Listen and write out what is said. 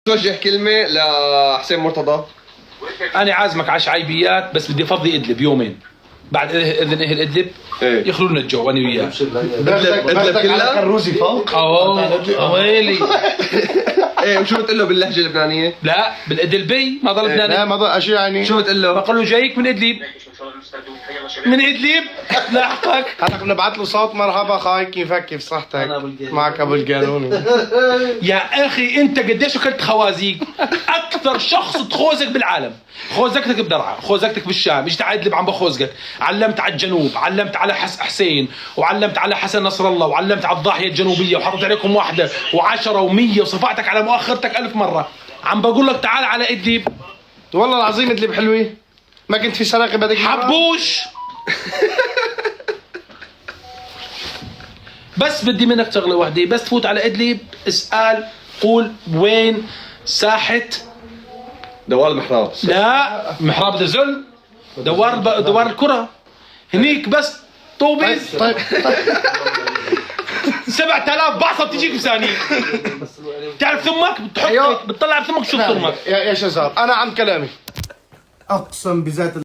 توجه كلمة لحسين مرتضى. انا عازمك على شعيبيات بس بدي افضي ادلب يومين بعد اذن اهل ادلب يخلوا لنا الجو انا وياه. ادلب كلها كروزي فوق. ويلي. ايه وشو بتقول له باللهجة اللبنانية؟ لا بالادلبي ما ضل لبناني. لا ما ضل اشي يعني. شو بتقول له؟ بقول له جايك من ادلب. من ادلب لاحقك. هلا بنبعث له صوت مرحبا خاي كيفك كيف صحتك؟ معك ابو القانوني. يا اخي انت قديش اكلت خوازيق؟ اكثر شخص تخوزك بالعالم. خوزقتك بدرعا، خوزقتك بالشام، اجيت على ادلب عم بخوزقك، علمت على الجنوب، علمت على حسين، وعلمت على حسن نصر الله، وعلمت على الضاحيه الجنوبيه، وحطيت عليكم واحده و10 و100 وصفعتك على مؤخرتك 1000 مره. عم بقول لك تعال على ادلب. والله العظيم ادلب حلوه. ما كنت في سراقي بدك حبوش. بس بدي منك شغله واحده، بس تفوت على ادلب اسال قول وين ساحه دوار المحراب. لا محراب دزل دوار الكره هنيك بس طوبه. طيب 7000 بعصه بتجيك بثانيه. تعرف ثمك بتحط بتطلع بثمك شو ثمك يا شباب انا عم كلامي اقسم بذات